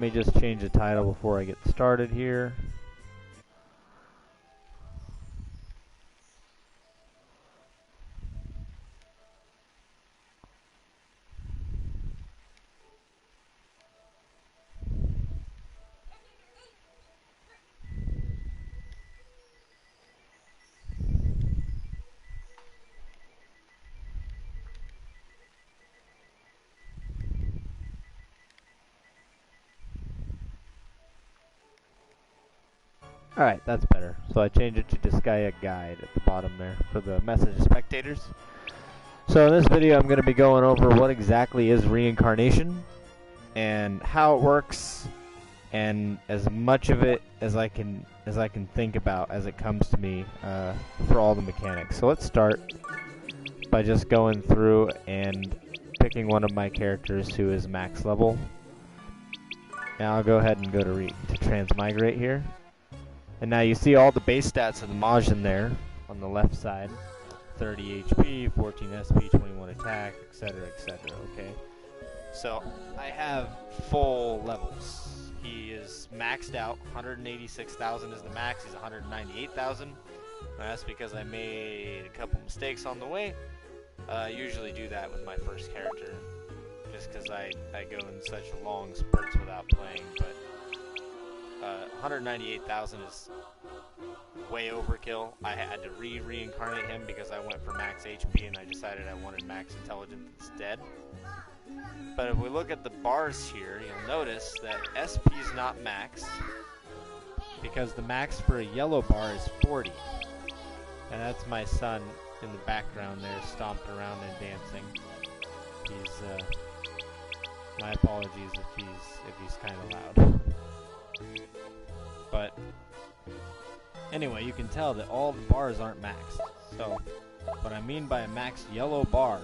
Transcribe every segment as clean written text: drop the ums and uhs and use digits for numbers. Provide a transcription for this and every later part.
Let me just change the title before I get started here. Alright, that's better. So I changed it to Disgaea Guide at the bottom there for the message to spectators. So in this video I'm going to be going over what exactly is reincarnation and how it works, and as much of it as I can think about as it comes to me for all the mechanics. So let's start by just going through and picking one of my characters who is max level. Now I'll go ahead and go to transmigrate here. And now you see all the base stats of the Majin there on the left side. 30 HP, 14 SP, 21 attack, etc., etc., okay? So, I have full levels. He is maxed out, 186,000 is the max, he's 198,000. That's because I made a couple mistakes on the way. I usually do that with my first character, just because I go in such long spurts without playing, but 198,000 is way overkill. I had to reincarnate him because I went for max HP and I decided I wanted max intelligence instead. But if we look at the bars here, you'll notice that SP is not max because the max for a yellow bar is 40. And that's my son in the background there stomping around and dancing. He's my apologies if he's kind of loud. But anyway, you can tell that all the bars aren't maxed. So what I mean by a maxed yellow bar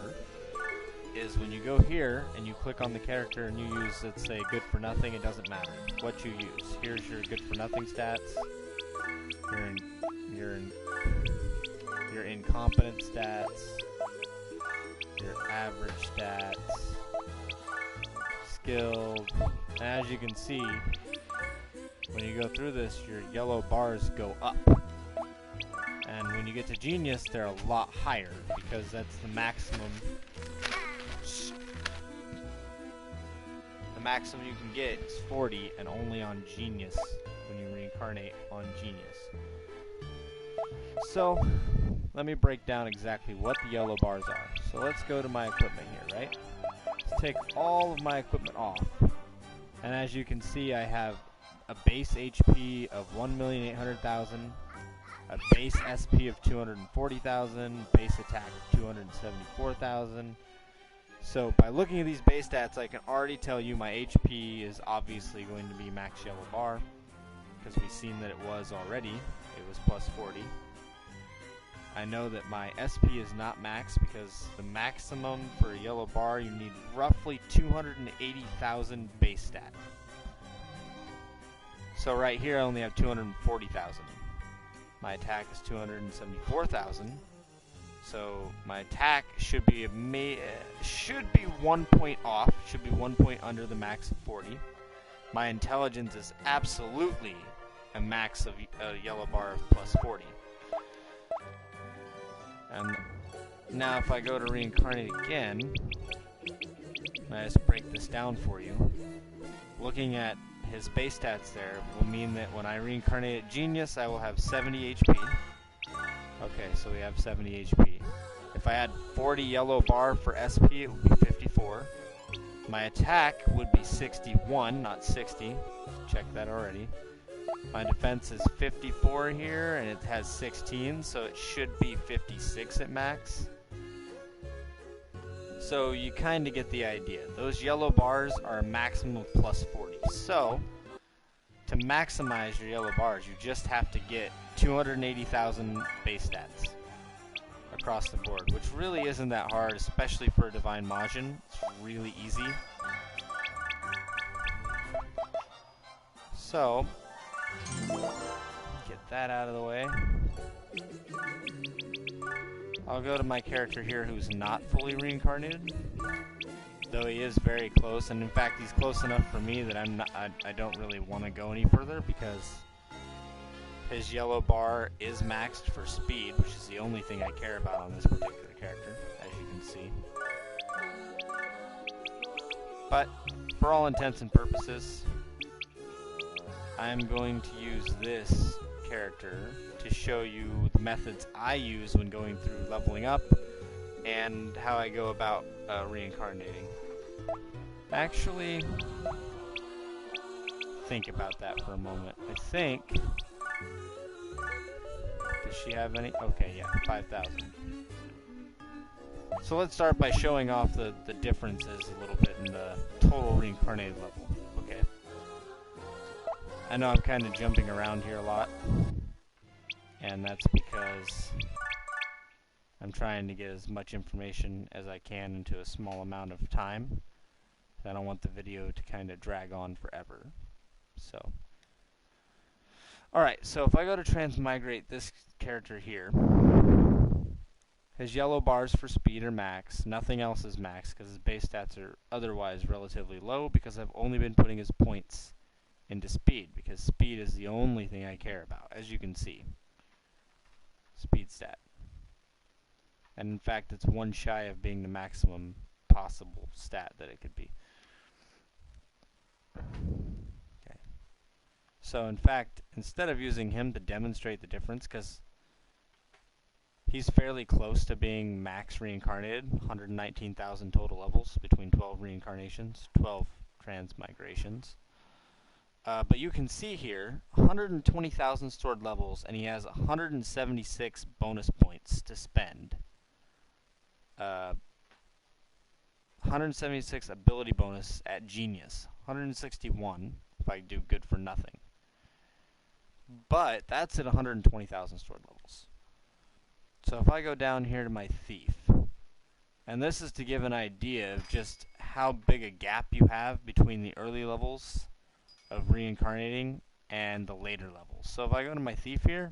is when you go here and you click on the character and you use, let's say, good for nothing, it doesn't matter what you use. Here's your good for nothing stats, your incompetent stats, your average stats, skilled, and as you can see, when you go through this, your yellow bars go up. And when you get to Genius, they're a lot higher, because that's the maximum. The maximum you can get is 40, and only on Genius, when you reincarnate on Genius. So, let me break down exactly what the yellow bars are. So let's go to my equipment here, right? Let's take all of my equipment off. And as you can see, I have a base HP of 1,800,000, a base SP of 240,000, base attack of 274,000. So by looking at these base stats, I can already tell you my HP is obviously going to be max yellow bar, because we've seen that it was already. It was plus 40. I know that my SP is not max because the maximum for a yellow bar, you need roughly 280,000 base stat. So right here I only have 240,000. My attack is 274,000. So my attack should be 1 point off, should be 1 point under the max of 40. My intelligence is absolutely a max of a yellow bar of plus 40. And now if I go to reincarnate again, I just break this down for you. Looking at his base stats there will mean that when I reincarnate at Genius, I will have 70 HP. Okay, so we have 70 HP. If I had 40 yellow bar for SP, it would be 54. My attack would be 61, not 60. Check that already. My defense is 54 here, and it has 16, so it should be 56 at max. So you kind of get the idea. Those yellow bars are a maximum of plus 40. So, to maximize your yellow bars, you just have to get 280,000 base stats across the board, which really isn't that hard, especially for a Divine Majin. It's really easy. So, get that out of the way. I'll go to my character here who's not fully reincarnated. though he is very close, and in fact he's close enough for me that I don't really want to go any further because his yellow bar is maxed for speed, which is the only thing I care about on this particular character, as you can see. But for all intents and purposes, I'm going to use this character to show you the methods I use when going through leveling up and how I go about reincarnating. Actually, think about that for a moment. I think... Does she have any? Okay, yeah, 5,000. So let's start by showing off the differences a little bit in the total reincarnated level. Okay. I know I'm kind of jumping around here a lot, and that's because I'm trying to get as much information as I can into a small amount of time. I don't want the video to kind of drag on forever. So, alright, so if I go to transmigrate this character here, his yellow bars for speed are max, nothing else is max because his base stats are otherwise relatively low because I've only been putting his points into speed because speed is the only thing I care about, as you can see. Speed stat. And in fact, it's one shy of being the maximum possible stat that it could be. Okay. So in fact, instead of using him to demonstrate the difference, because he's fairly close to being max reincarnated, 119,000 total levels between 12 reincarnations, 12 transmigrations. But you can see here, 120,000 stored levels, and he has 176 bonus points to spend. 176 ability bonus at Genius, 161 if I do good for nothing. But that's at 120,000 stored levels. So if I go down here to my Thief, and this is to give an idea of just how big a gap you have between the early levels of reincarnating and the later levels. So if I go to my Thief here,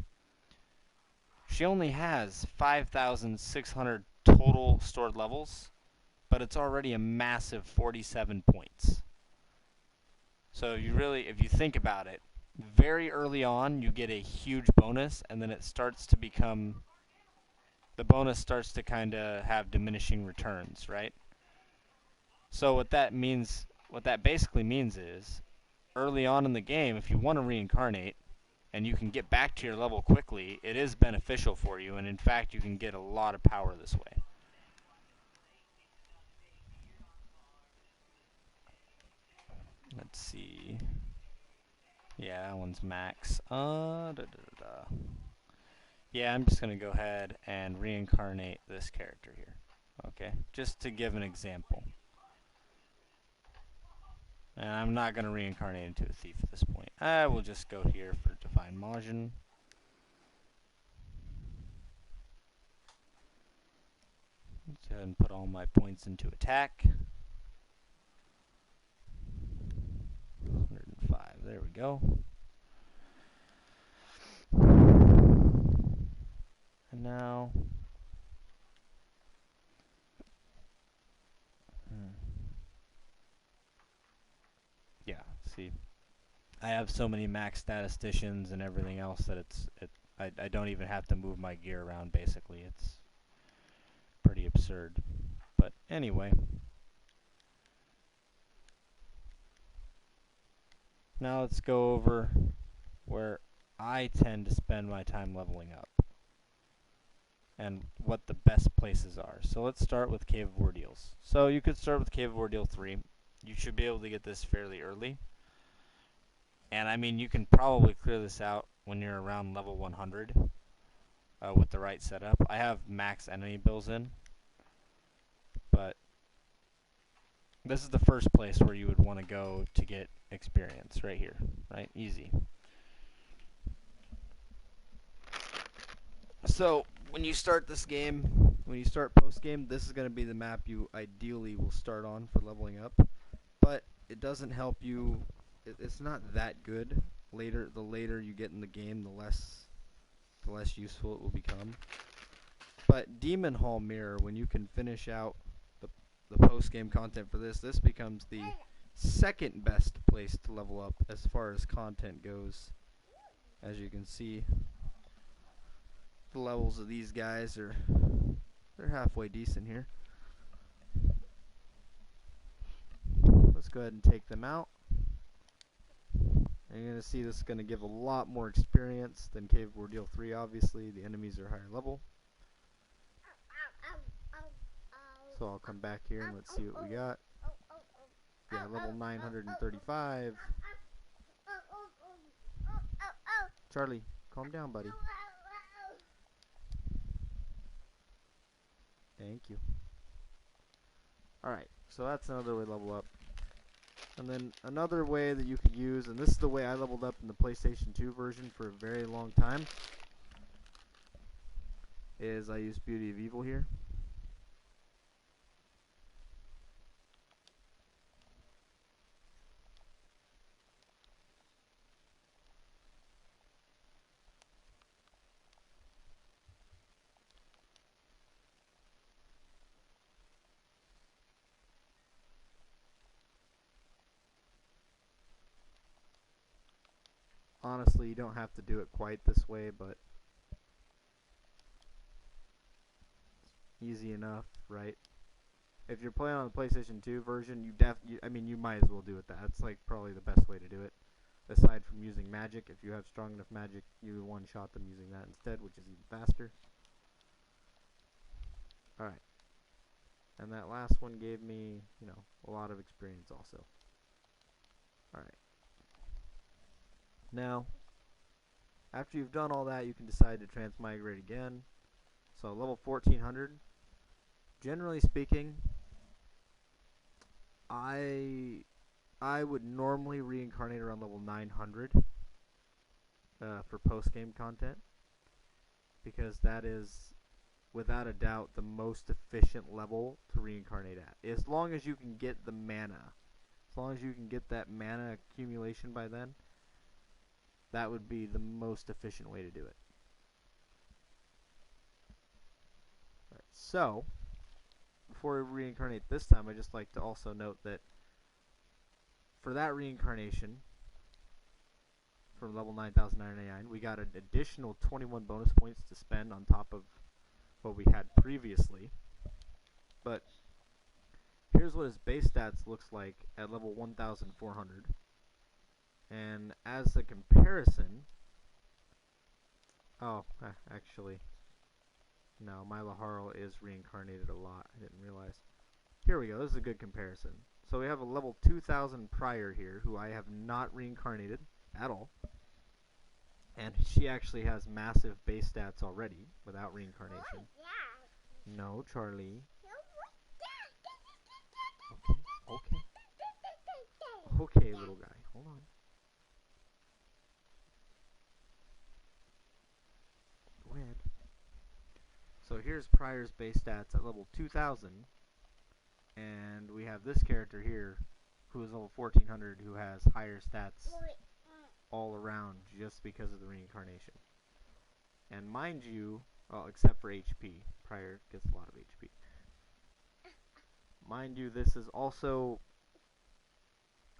she only has 5,600 total stored levels, but it's already a massive 47 points. So if you think about it, very early on you get a huge bonus, and then it starts to become, the bonus starts to kind of have diminishing returns, right? So what that basically means is, early on in the game, if you want to reincarnate, and you can get back to your level quickly, it is beneficial for you, and in fact you can get a lot of power this way. Let's see. Yeah, that one's max. Yeah, I'm just going to go ahead and reincarnate this character here. Okay, just to give an example. And I'm not going to reincarnate into a Thief at this point. I will just go here for Divine Majin. Let's go ahead and put all my points into attack. 105, there we go. And now... Yeah, see, I have so many max statisticians and everything else that I don't even have to move my gear around, basically. It's pretty absurd. But anyway. Now let's go over where I tend to spend my time leveling up and what the best places are. So let's start with Cave of Ordeals. So you could start with Cave of Ordeal 3. You should be able to get this fairly early. And I mean, you can probably clear this out when you're around level 100 with the right setup. I have max enemy bills in, but this is the first place where you would want to go to get experience, right here, right? Easy. So when you start this game, when you start post-game, this is going to be the map you ideally will start on for leveling up, but it doesn't help you. It's not that good. The later you get in the game, the less useful it will become. But Demon Hall Mirror, when you can finish out the post-game content for this, this becomes the second best place to level up as far as content goes. As you can see, the levels of these guys they're halfway decent here. Let's go ahead and take them out. And you're going to see this is going to give a lot more experience than Cave of Ordeal 3, obviously. The enemies are higher level. So I'll come back here and let's see what we got. Yeah, level 935. Charlie, calm down, buddy. Thank you. Alright, so that's another way to level up. And then another way that you could use, and this is the way I leveled up in the PlayStation 2 version for a very long time, is I use Beauty of Evil here. Honestly, you don't have to do it quite this way, but easy enough, right? If you're playing on the PlayStation 2 version, I mean, you might as well do it that. That's like probably the best way to do it. Aside from using magic, if you have strong enough magic, you one-shot them using that instead, which is even faster. Alright. And that last one gave me, you know, a lot of experience also. Alright. Now, after you've done all that, you can decide to transmigrate again. So level 1400, generally speaking, I would normally reincarnate around level 900 for post-game content, because that is, without a doubt, the most efficient level to reincarnate at. As long as you can get the mana, as long as you can get that mana accumulation by then, that would be the most efficient way to do it. Alright, so, before we reincarnate this time, I'd just like to also note that for that reincarnation, from level 9,999, we got an additional 21 bonus points to spend on top of what we had previously. But here's what his base stats looks like at level 1,400. And as a comparison, actually, no, my Laharl is reincarnated a lot. I didn't realize. Here we go. This is a good comparison. So we have a level 2,000 prior here, who I have not reincarnated at all. And she actually has massive base stats already without reincarnation. No, Charlie. Okay. Okay, little guy. Hold on. Go ahead. So here's Prior's base stats at level 2000. And we have this character here, who is level 1400, who has higher stats all around just because of the reincarnation. And mind you, well, except for HP. Prior gets a lot of HP. Mind you, this is also,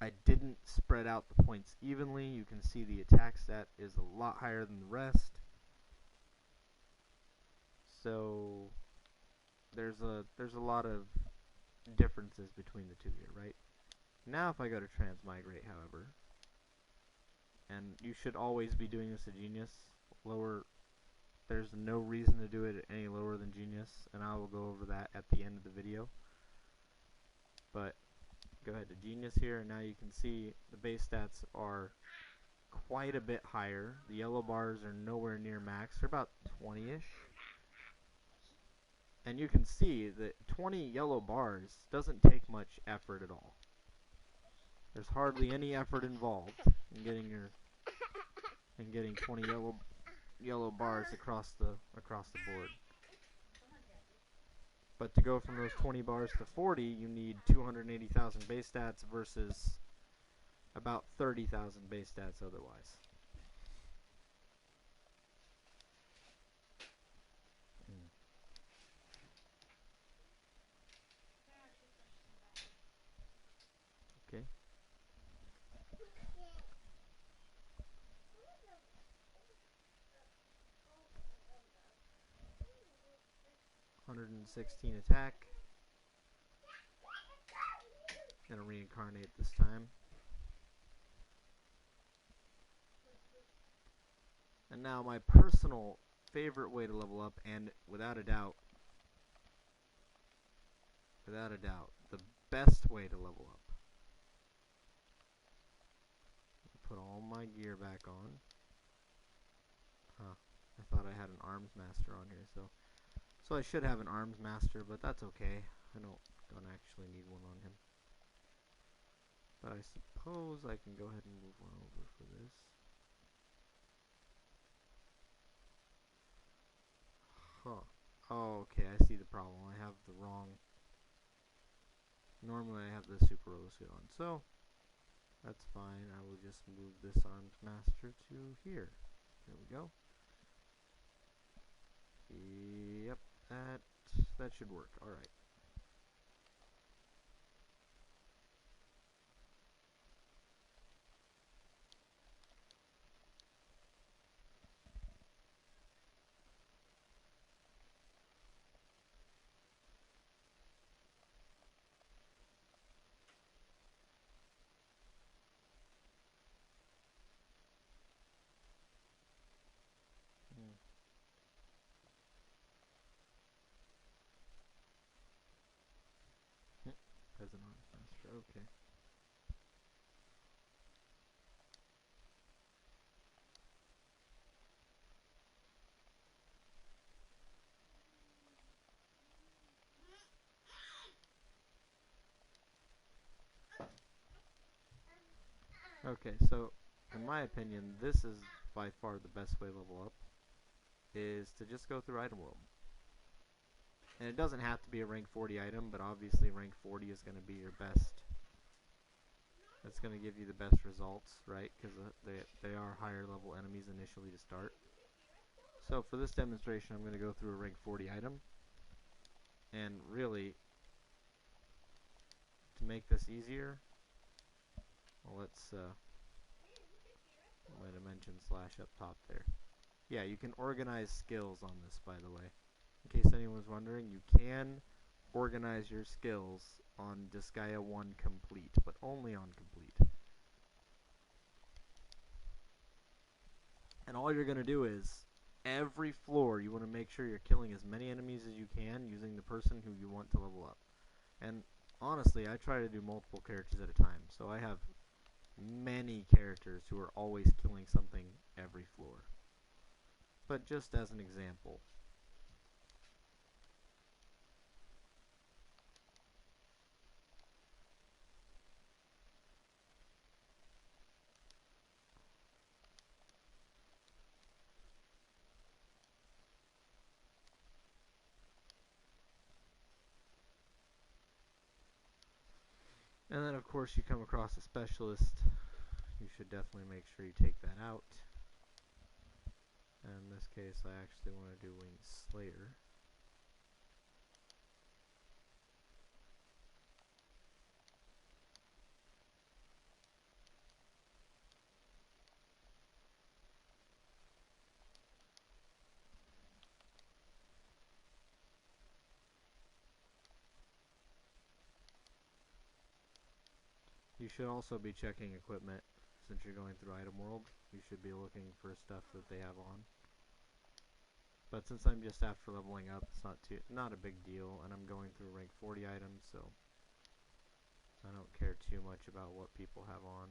I didn't spread out the points evenly. You can see the attack stat is a lot higher than the rest. So there's a lot of differences between the two here, right? Now if I go to transmigrate, however, and you should always be doing this at Genius, there's no reason to do it any lower than Genius, and I will go over that at the end of the video. But go ahead to Genius here, and now you can see the base stats are quite a bit higher. The yellow bars are nowhere near max. They're about 20-ish. And you can see that 20 yellow bars doesn't take much effort at all. There's hardly any effort involved in getting 20 yellow bars across the board. But to go from those 20 bars to 40, you need 280,000 base stats versus about 30,000 base stats otherwise. 116 attack. Gonna reincarnate this time. And now my personal favorite way to level up, and without a doubt, the best way to level up. Put all my gear back on. Huh. I thought I had an arms master on here, so I should have an arms master, but that's okay. I don't actually need one on him. But I suppose I can go ahead and move one over for this. Huh. Oh, okay, I see the problem. I have the wrong... Normally I have the super roller suit on, so that's fine. I will just move this arms master to here. There we go. Yep, that should work. All right. As an arms master, okay. Okay, so in my opinion, this is by far the best way to level up, is to just go through item world. And it doesn't have to be a rank 40 item, but obviously rank 40 is going to be your best. That's going to give you the best results, right? Because they are higher level enemies initially to start. So for this demonstration, I'm going to go through a rank 40 item. And really, to make this easier, well, let's I'm going to mention slash up top there. Yeah, you can organize skills on this, by the way. In case anyone's wondering, you can organize your skills on Disgaea 1 complete, but only on complete. And all you're going to do is, every floor, you want to make sure you're killing as many enemies as you can using the person who you want to level up. And honestly, I try to do multiple characters at a time, so I have many characters who are always killing something every floor. But just as an example. And then of course you come across a specialist. You should definitely make sure you take that out. And in this case I actually want to do Winged Slayer. You should also be checking equipment. Since you're going through item world, you should be looking for stuff that they have on. But since I'm just after leveling up, it's not a big deal, and I'm going through rank 40 items, so I don't care too much about what people have on.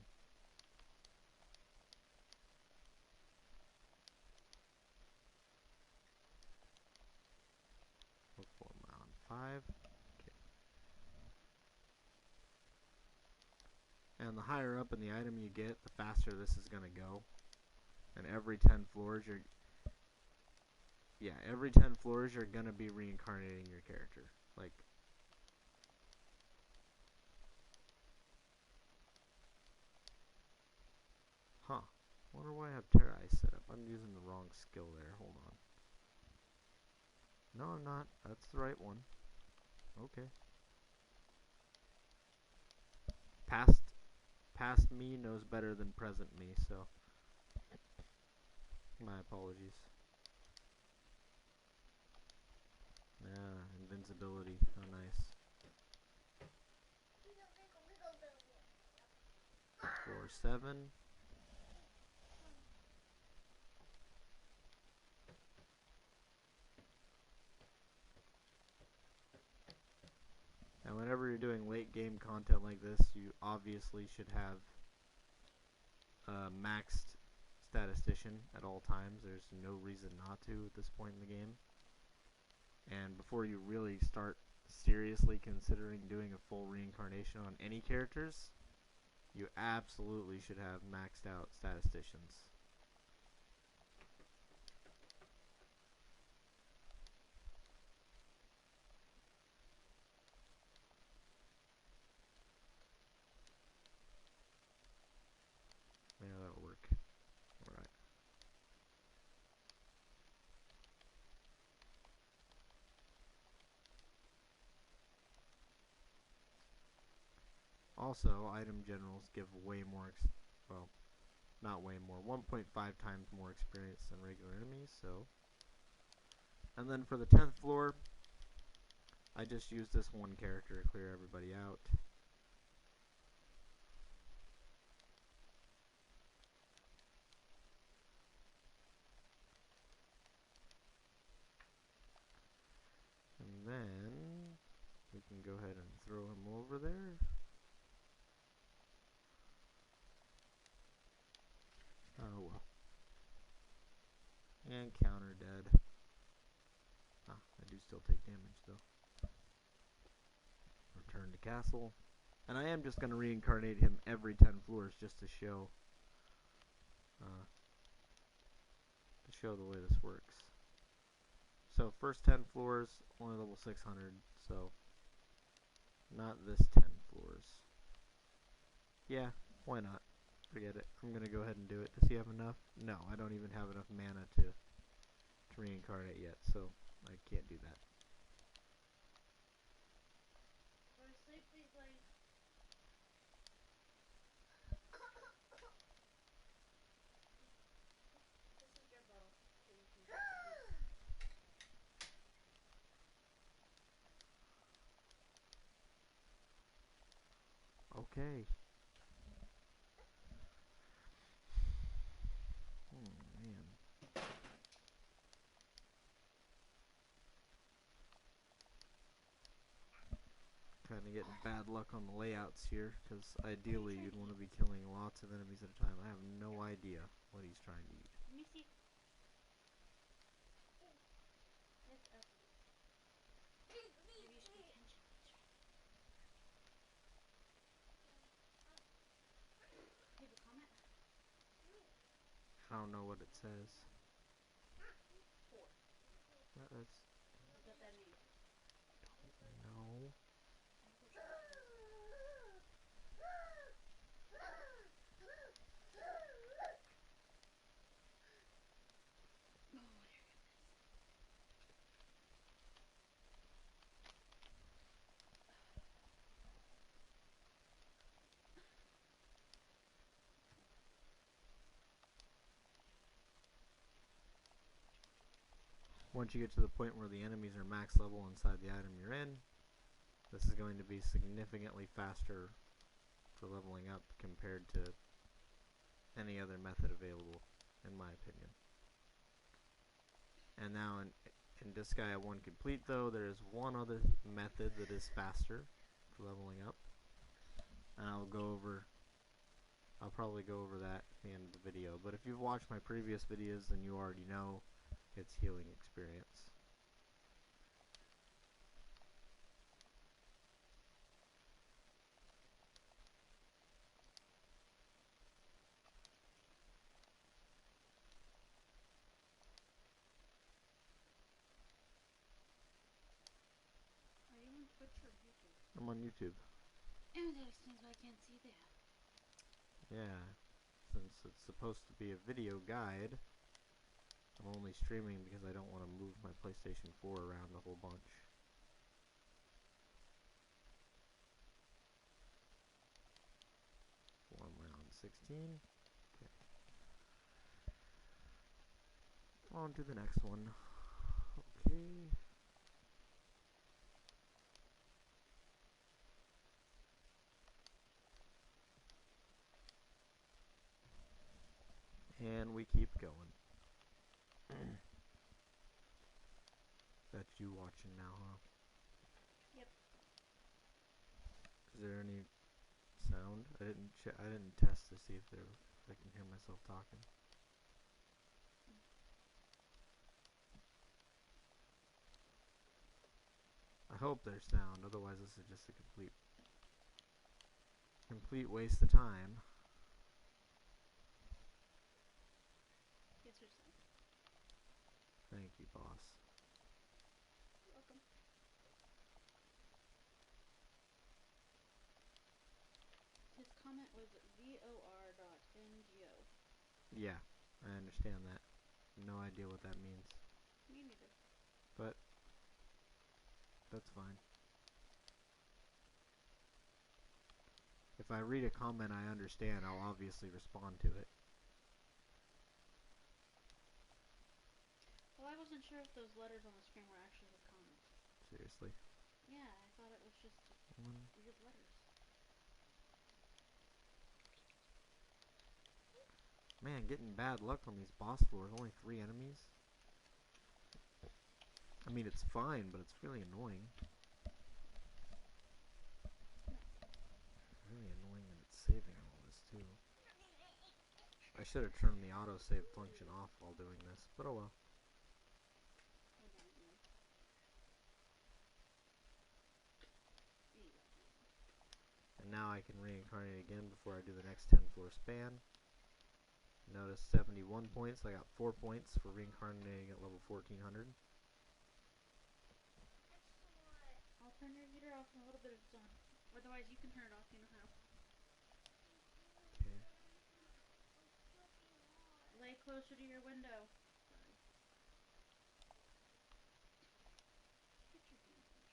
Look for round 5. And the higher up in the item you get, the faster this is going to go. And every 10 floors every 10 floors you're going to be reincarnating your character. Like, huh. Wonder why I have Terra Ice set up. I'm using the wrong skill there. Hold on. No, I'm not. That's the right one. Okay. Past me knows better than present me, so my apologies. invincibility. Oh, nice. 4-7. And whenever you're doing late game content like this, you obviously should have a maxed statistician at all times. There's no reason not to at this point in the game. And before you really start seriously considering doing a full reincarnation on any characters, you absolutely should have maxed out statisticians. Yeah, that'll work. Alright. Also, item generals give way more, well, not way more, 1.5 times more experience than regular enemies, so. And then for the 10th floor, I just used this one character to clear everybody out. And then we can go ahead and throw him over there. Oh well. And counter dead. Ah, I do still take damage though. Return to castle. And I am just going to reincarnate him every 10 floors just to show the way this works. So first 10 floors, only level 600, so not this 10 floors. Yeah, why not? Forget it. I'm going to go ahead and do it. Does he have enough? No, I don't even have enough mana to reincarnate yet, so I can't do that. Go to sleep, please, Lane. This is your bottle. So you can Okay. Oh, man. Kind of getting bad luck on the layouts here, because ideally you'd want to be killing lots of enemies at a time. I have no idea what he's trying to eat. Let me see. It's up. Maybe you should pay attention. Leave a comment. I don't know what it says. 4. That's... What that means. No. Once you get to the point where the enemies are max level inside the item you're in, this is going to be significantly faster for leveling up compared to any other method available, in my opinion. And now in Disgaea 1 Complete, though, there is one other method that is faster for leveling up. And I'll probably go over that at the end of the video. But if you've watched my previous videos, then you already know it's healing experience. Are you on Twitch or YouTube? I'm on YouTube. And that explains why I can't see that. Yeah, since it's supposed to be a video guide, I'm only streaming because I don't want to move my PlayStation 4 around a whole bunch. Form round 16. Okay. On to the next one. Okay. And we keep going. That's you watching now, huh? Yep. Is there any sound? I didn't test to see if I can hear myself talking. I hope there's sound, otherwise this is just a complete waste of time. Yes, there's some. Thank you, boss. You're welcome. His comment was vor.ngo. Yeah, I understand that. No idea what that means, Me neither. but that's fine. If I read a comment I understand, I'll obviously respond to it. Well, I wasn't sure if those letters on the screen were actually his comments. Seriously. Yeah, I thought it was just weird letters. Man, getting bad luck on these boss floors. Only 3 enemies. I mean, it's fine, but it's really annoying. Really annoying that it's saving all this, too. I should have turned the autosave function off while doing this, but oh well. And now I can reincarnate again before I do the next 10 floor span. Notice 71 points. I got 4 points for reincarnating at level 1400. I'll turn your heater off in a little bit if it's on. Otherwise, you can turn it off. You know how. Okay. Lay closer to your window. Sorry. Get your hand closer.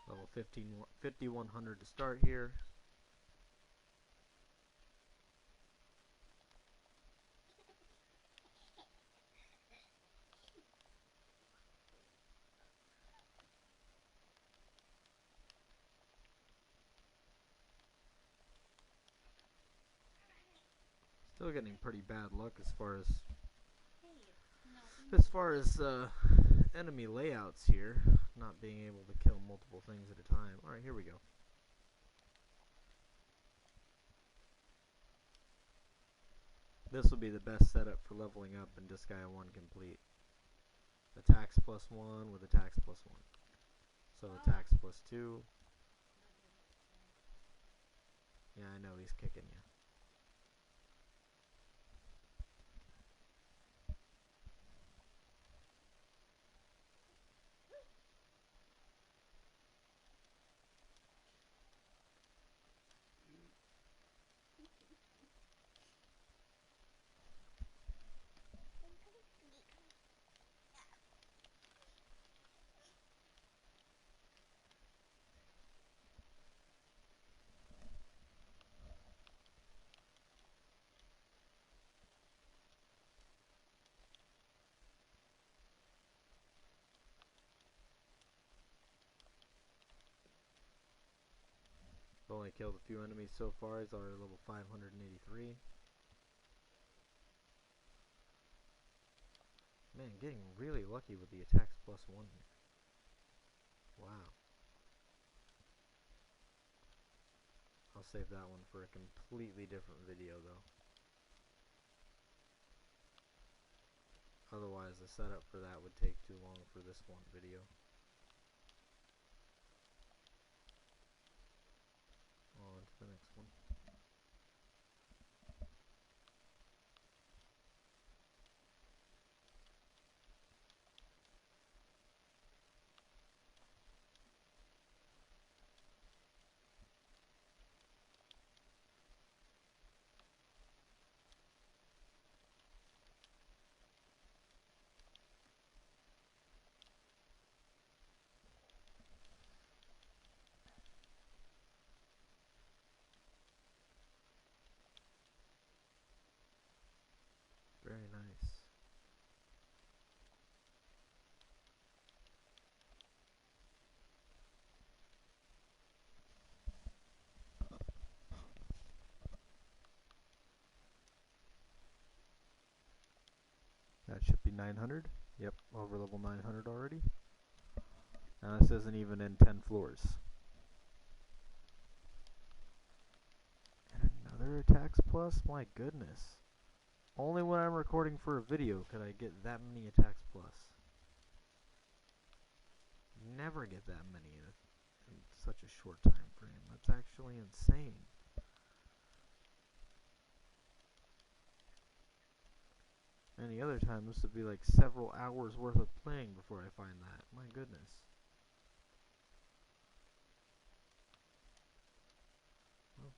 Level 5100 to start here. Still getting pretty bad luck as far as enemy layouts here, not being able to kill multiple things at a time. Alright, here we go. This will be the best setup for leveling up in Disgaea 1 complete. Attacks +1 with attacks +1. So attacks +2. Yeah, I know, he's kicking you. I've only killed a few enemies so far. He's already level 583. Man, getting really lucky with the attacks +1 here. Wow. I'll save that one for a completely different video though. Otherwise the setup for that would take too long for this one video. On to the next one. should be 900. Yep, over level 900 already. Now this isn't even in 10 floors. And another attacks plus? My goodness. Only when I'm recording for a video could I get that many attacks plus. Never get that many in such a short time frame. That's actually insane. Any other time this would be like several hours worth of playing before I find that. My goodness. Oh.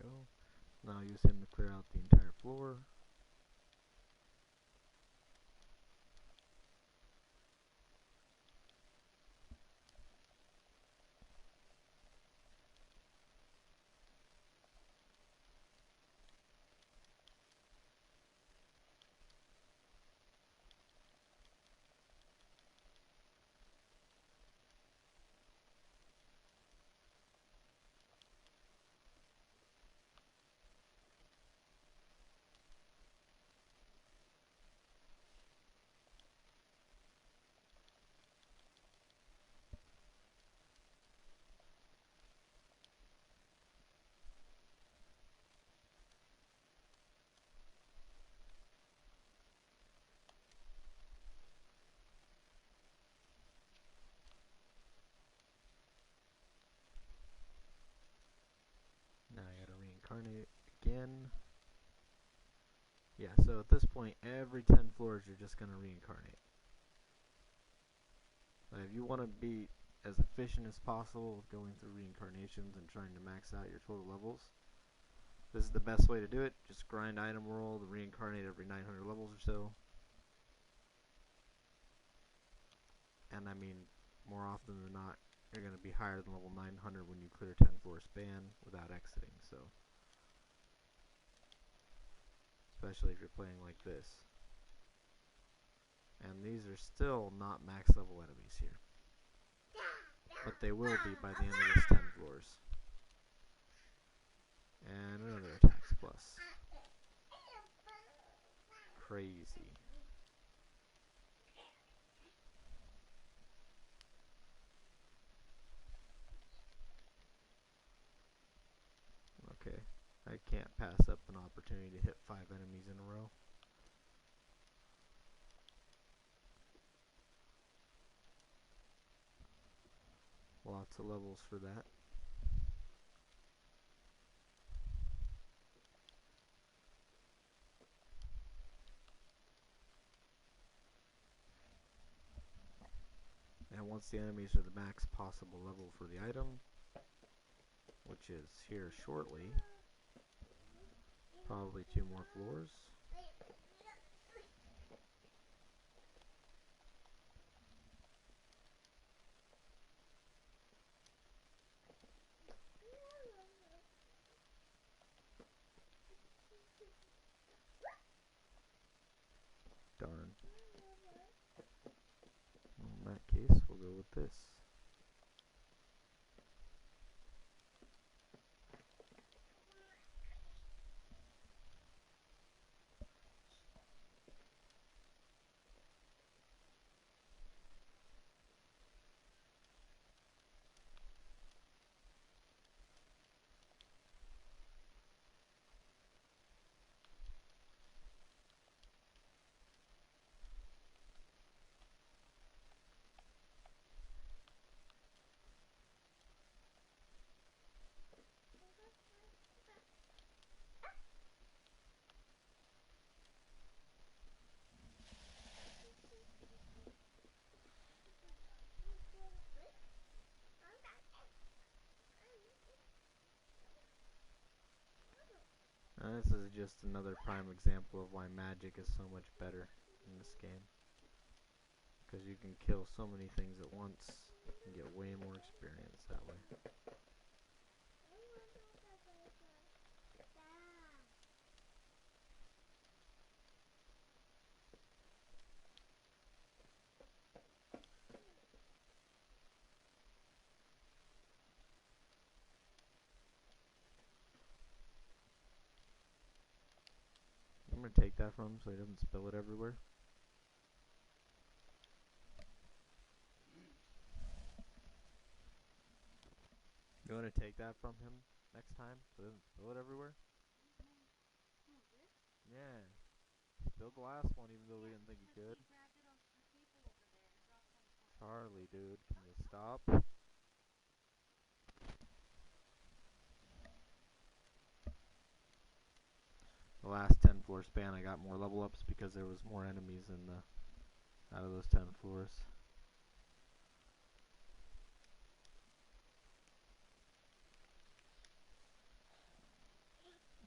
Go. Now use him to clear out the entire floor. Now I gotta reincarnate again. Yeah, so at this point, every 10 floors you're just gonna reincarnate. If you want to be as efficient as possible with going through reincarnations and trying to max out your total levels, this is the best way to do it. Just grind item roll to reincarnate every 900 levels or so. And I mean, more often than not, you're going to be higher than level 900 when you clear 10 floor span without exiting, so. Especially if you're playing like this. And these are still not max level enemies here. But they will be by the end of this 10 floors. And another attacks plus. Crazy. Okay, I can't pass up an opportunity to hit 5 enemies in a row. Lots of levels for that. And once the enemies are the max possible level for the item, which is here shortly, probably 2 more floors. Darn. Well, in that case, we'll go with this. This is just another prime example of why magic is so much better in this game. Because you can kill so many things at once and get way more experience that way. want to take that from him so he doesn't spill it everywhere? You want to take that from him next time so he doesn't spill it everywhere? Oh, this? Yeah. Spill the last one even though we didn't think he could. He grabbed it off the table over there and dropped it on the floor. Charlie, dude, can you stop? The last 10 floor span I got more level ups because there was more enemies in the out of those 10 floors.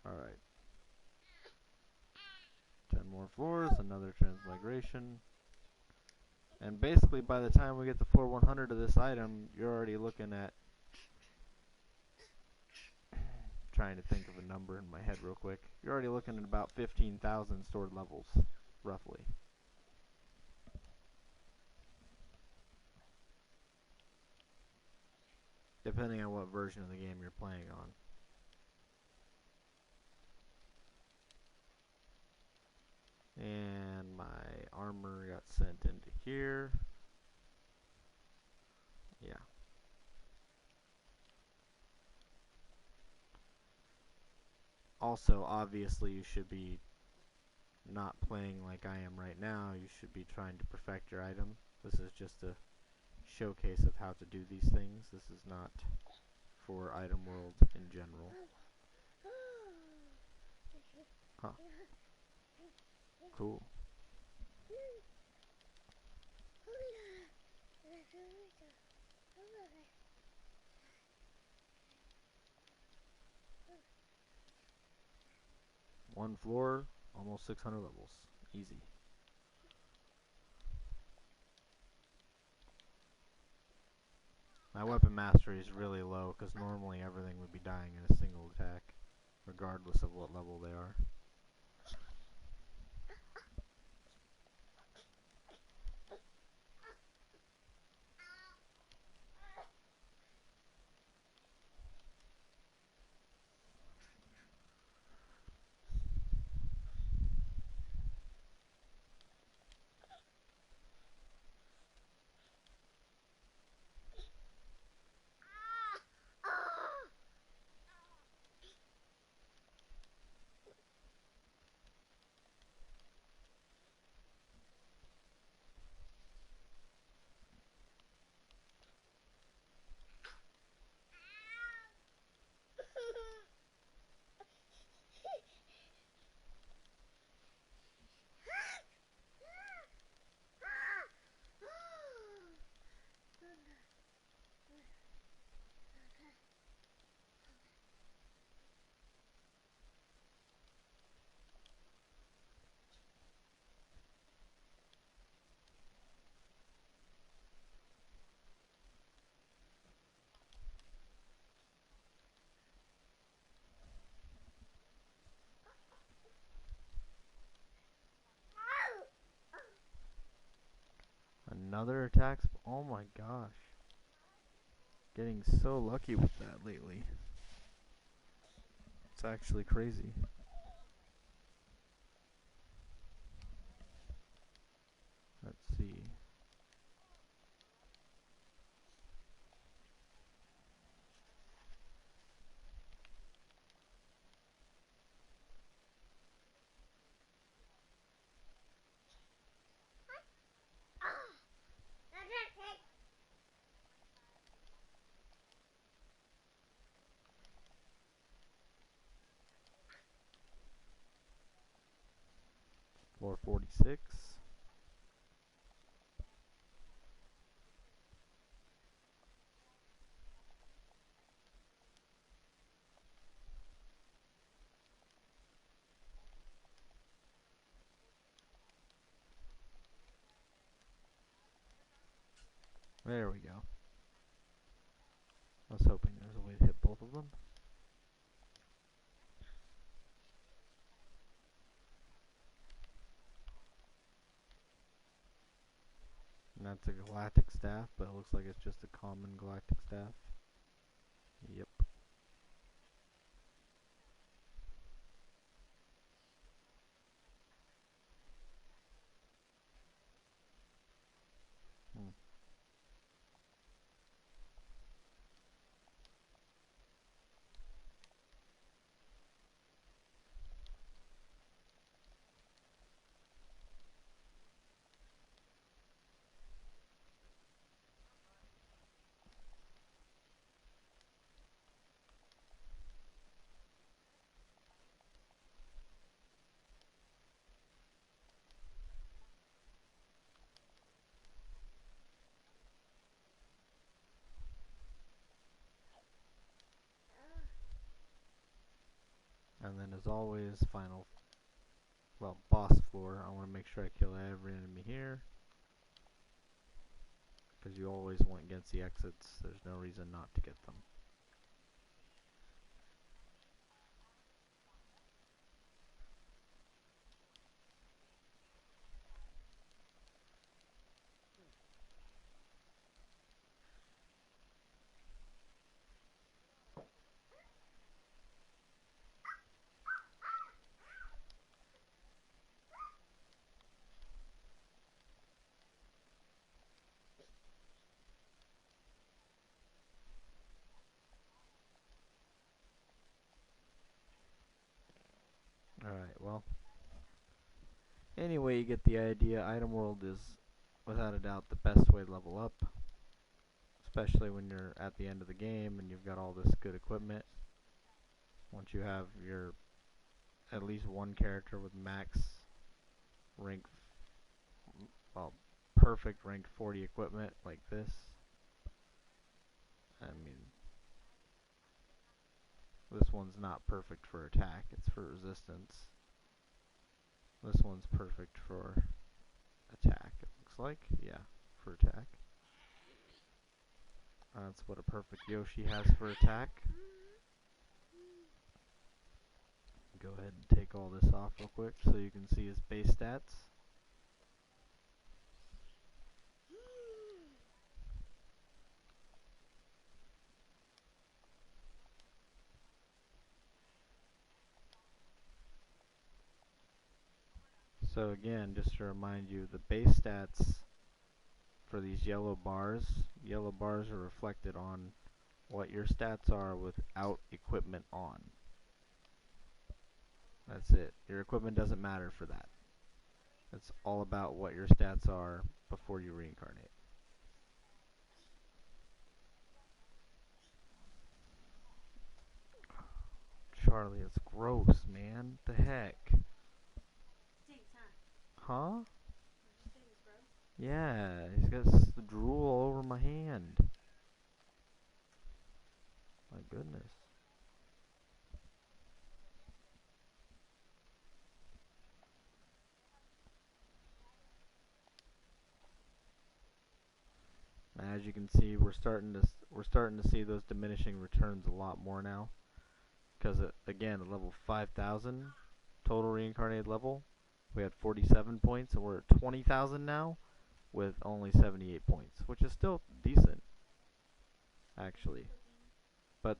Alright. 10 more floors, another transmigration. And basically by the time we get to floor 100 of this item, you're already looking at trying to think of a number in my head real quick. You're already looking at about 15,000 stored levels, roughly. Depending on what version of the game you're playing on. And my armor got sent into here. Yeah. Also, obviously, you should be not playing like I am right now. You should be trying to perfect your item. This is just a showcase of how to do these things. This is not for item world in general. Huh. Cool. One floor, almost 600 levels. Easy. My weapon mastery is really low because normally everything would be dying in a single attack, regardless of what level they are. Another attack. Oh my gosh. Getting so lucky with that lately. It's actually crazy. Let's see. Floor 46. There we go. I was hoping there was a way to hit both of them. And that's a galactic staff, but it looks like it's just a common galactic staff. Yep. And then as always, boss floor, I want to make sure I kill every enemy here. Because you always want against the exits, there's no reason not to get them. Alright, well. Anyway, you get the idea. Item World is, without a doubt, the best way to level up. Especially when you're at the end of the game and you've got all this good equipment. Once you have your at least one character with max rank, perfect rank 40 equipment like this. I mean, this one's not perfect for attack, it's for resistance. This one's perfect for attack, it looks like. Yeah, for attack. That's what a perfect Yoshi has for attack. Go ahead and take all this off real quick so you can see his base stats. So again, just to remind you, the base stats for these yellow bars are reflected on what your stats are without equipment on. That's it. Your equipment doesn't matter for that. It's all about what your stats are before you reincarnate. Charlie, it's gross, man. What the heck? Stinks, huh? Huh? Did you say it was gross? Yeah, he's got drool all over my hand. My goodness. As you can see, we're starting to see those diminishing returns a lot more now. Because again, at level 5,000 total reincarnated level, we had 47 points, and we're at 20,000 now with only 78 points, which is still decent, actually. But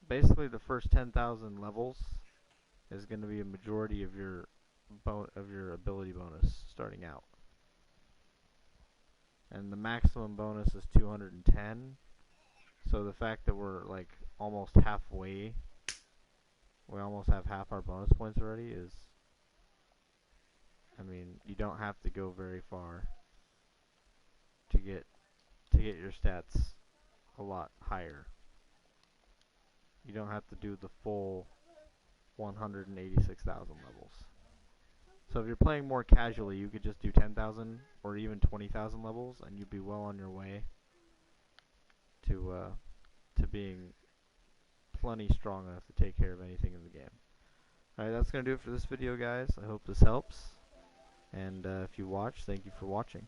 basically the first 10,000 levels is going to be a majority of your ability bonus starting out. And the maximum bonus is 210. So the fact that we're like almost halfway, we almost have half our bonus points already is, I mean, you don't have to go very far to get your stats a lot higher. You don't have to do the full 186,000 levels. So if you're playing more casually, you could just do 10,000 or even 20,000 levels, and you'd be well on your way to being plenty strong enough to take care of anything in the game. Alright, that's going to do it for this video, guys. I hope this helps. And if you watched, thank you for watching.